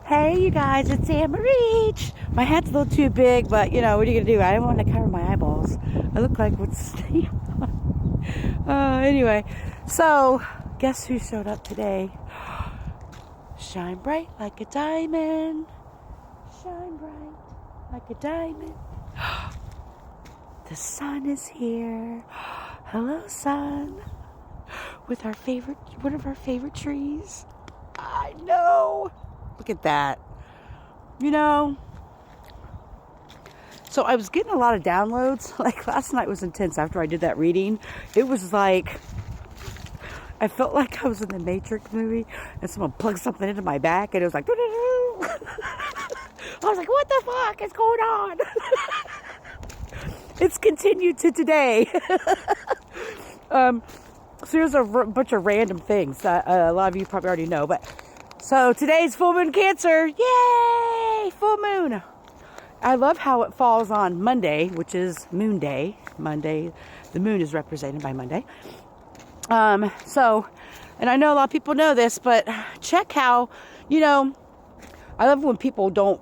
Hey, you guys, it's Amber Reach. My hat's a little too big, but you know, what are you gonna do? I don't want to cover my eyeballs. I look like what's. Anyway, so guess who showed up today? Shine bright like a diamond. Shine bright like a diamond. The sun is here. Hello, sun. With one of our favorite trees. I know. Look at that. You know, so I was getting a lot of downloads. Like last night was intense after I did that reading. It was like, I felt like I was in the Matrix movie and someone plugged something into my back and it was like, I was like, what the fuck is going on? It's continued to today. So here's a bunch of random things that a lot of you probably already know, but so today's full moon Cancer. Yay! Full moon. I love how it falls on Monday, which is Moon Day. Monday, the moon is represented by Monday. So, and I know a lot of people know this, but check how, you know, I love when people don't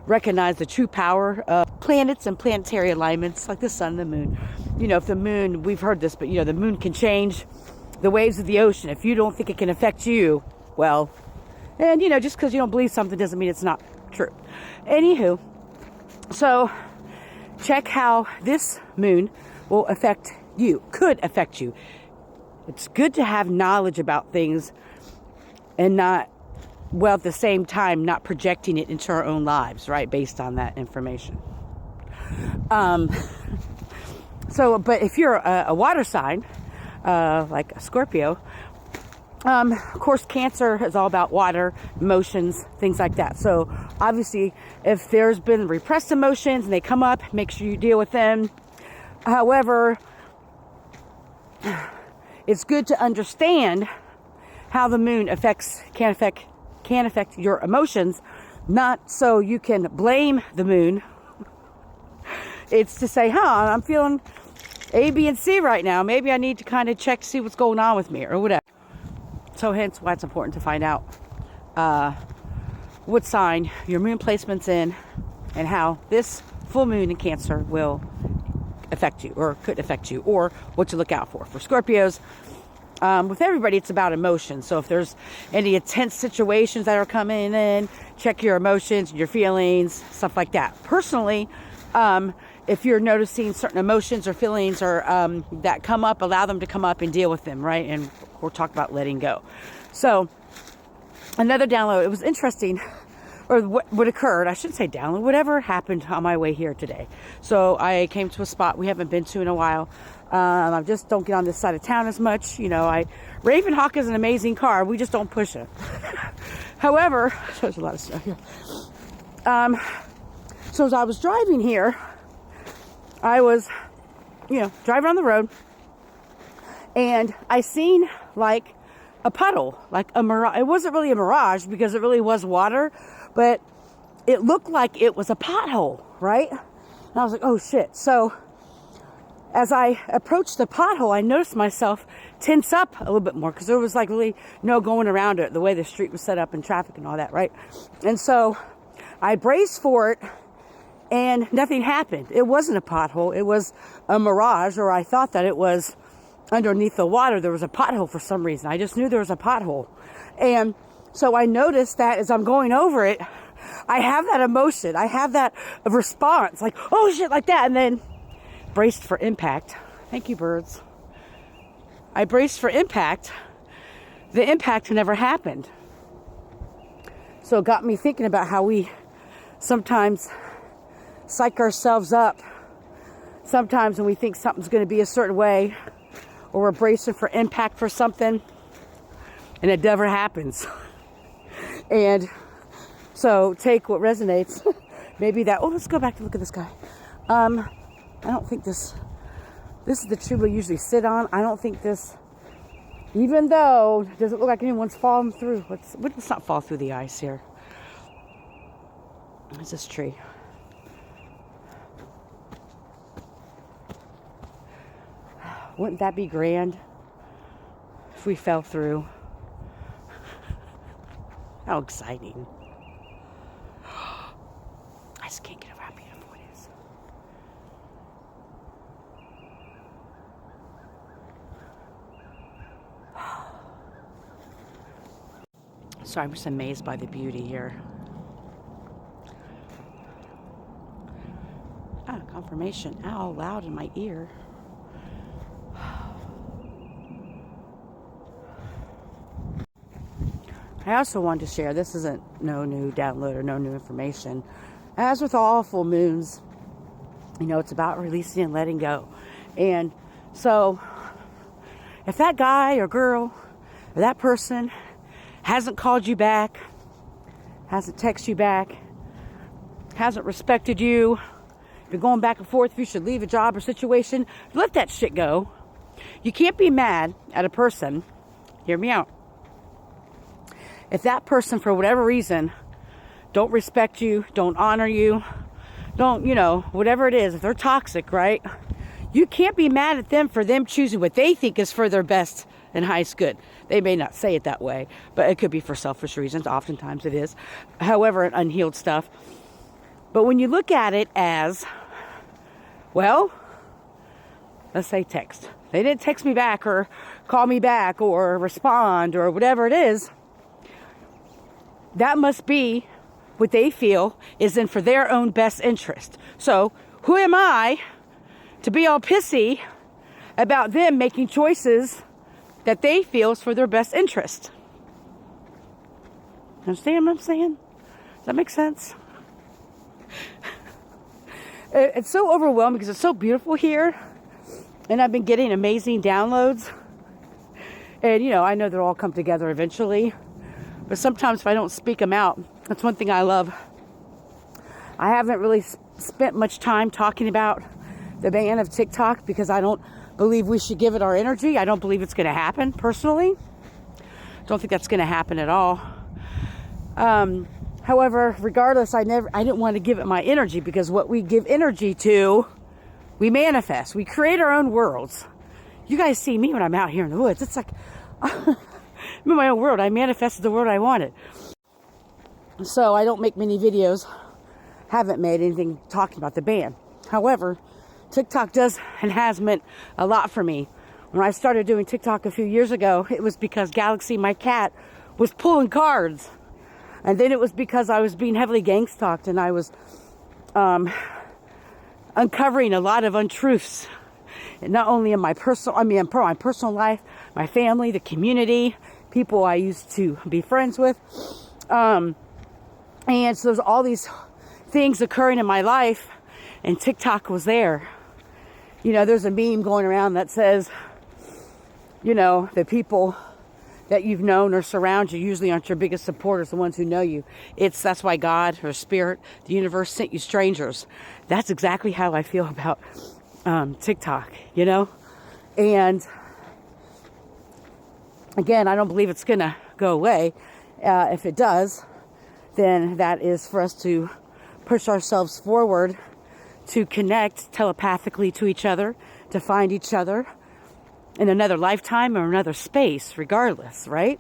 recognize the true power of planets and planetary alignments like the sun and the moon. You know, if the moon, we've heard this, but you know, the moon can change the waves of the ocean. If you don't think it can affect you, well, and you know, just because you don't believe something doesn't mean it's not true. Anywho, so check how this moon will affect you, could affect you. It's good to have knowledge about things and not, well, at the same time, not projecting it into our own lives, right? Based on that information. So, but if you're a water sign, like a Scorpio, of course, Cancer is all about water, emotions, things like that. So obviously, if there's been repressed emotions and they come up, make sure you deal with them. However, it's good to understand how the moon can affect your emotions, not so you can blame the moon. It's to say, I'm feeling A, B, and C right now. Maybe I need to kind of check to see what's going on with me or whatever. So hence why it's important to find out what sign your moon placement's in and how this full moon in Cancer will affect you or could affect you, or what to look out for. For Scorpios, with everybody, it's about emotions. So if there's any intense situations that are coming in, check your emotions, your feelings, stuff like that. Personally, if you're noticing certain emotions or feelings or that come up, allow them to come up and deal with them, right? And we'll talk about letting go. So another download, it was interesting, or what occurred, I shouldn't say download, whatever happened on my way here today. So I came to a spot we haven't been to in a while. I just don't get on this side of town as much. You know, Ravenhawk is an amazing car. We just don't push it. However, there's a lot of stuff here. So as I was driving here, I was, driving on the road, and I seen like a puddle, like a mirage. It wasn't really a mirage because it really was water, but it looked like it was a pothole, right? And I was like, oh shit. So as I approached the pothole, I noticed myself tense up a little bit more because there was like really no going around it, the way the street was set up and traffic and all that, right? And so I braced for it and nothing happened. It wasn't a pothole. It was a mirage, or I thought that it was underneath the water. There was a pothole for some reason. I just knew there was a pothole. And so I noticed that as I'm going over it, I have that emotion. I have that response, like, oh shit, like that. And then braced for impact. Thank you, birds. I braced for impact. The impact never happened. So it got me thinking about how we sometimes psych ourselves up. Sometimes when we think something's going to be a certain way, or we're bracing for impact for something, and it never happens. And so take what resonates. Maybe that, let's go back to look at this guy. I don't think this is the tree we usually sit on. I don't think this, even though it doesn't look like anyone's fallen through. Let's not fall through the ice here. It's this tree. Wouldn't that be grand if we fell through? How exciting. So I'm just amazed by the beauty here. Ah, confirmation. Ow, loud in my ear. I also wanted to share, this isn't no new download or no new information. As with all full moons, you know, it's about releasing and letting go. And so, if that guy or girl or that person hasn't called you back, hasn't texted you back, hasn't respected you, been going back and forth if you should leave a job or situation, let that shit go. You can't be mad at a person. Hear me out. If that person, for whatever reason, don't respect you, don't honor you, don't, you know, whatever it is, if they're toxic, right? You can't be mad at them for them choosing what they think is for their best and highest good. They may not say it that way, but it could be for selfish reasons. Oftentimes it is. However, unhealed stuff. But when you look at it as, well, let's say text. They didn't text me back or call me back or respond or whatever it is. That must be what they feel is in for their own best interest. So who am I to be all pissy about them making choices that they feel is for their best interest? Understand what I'm saying? Does that make sense? It's so overwhelming because it's so beautiful here. And I've been getting amazing downloads. And, you know, I know they'll all come together eventually. But sometimes if I don't speak them out, that's one thing I love. I haven't really spent much time talking about the ban of TikTok because I don't believe we should give it our energy. I don't believe it's going to happen, personally. Don't think that's going to happen at all. However, regardless, I didn't want to give it my energy because what we give energy to, we manifest. We create our own worlds. You guys see me when I'm out here in the woods. It's like, I'm in my own world. I manifested the world I wanted. So I don't make many videos. Haven't made anything talking about the ban. However, TikTok does and has meant a lot for me. When I started doing TikTok a few years ago, it was because Galaxy, my cat, was pulling cards. And then it was because I was being heavily gang-stalked and I was uncovering a lot of untruths. And not only in my my personal life, my family, the community, people I used to be friends with. And so there's all these things occurring in my life, and TikTok was there. You know, there's a meme going around that says, you know, the people that you've known or surround you usually aren't your biggest supporters, the ones who know you. That's why God or Spirit, the universe sent you strangers. That's exactly how I feel about TikTok, you know? And again, I don't believe it's going to go away. If it does, then that is for us to push ourselves forward to connect telepathically to each other, to find each other in another lifetime or another space, regardless, right?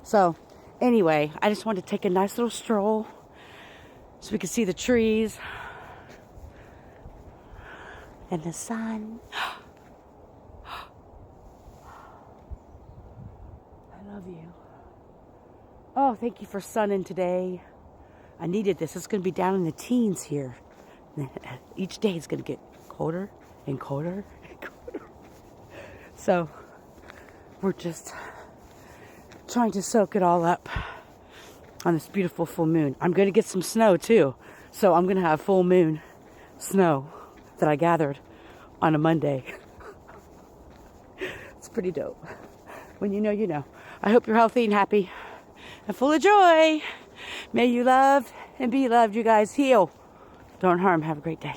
So, anyway, I just wanted to take a nice little stroll so we can see the trees and the sun. I love you. Oh, thank you for sunning today. I needed this. It's going to be down in the teens here. Each day it's going to get colder and colder and colder. So, we're just trying to soak it all up on this beautiful full moon. I'm going to get some snow too. So, I'm going to have full moon snow that I gathered on a Monday. It's pretty dope. When you know, you know. I hope you're healthy and happy and full of joy. May you love and be loved. You guys heal. Don't harm. Have a great day.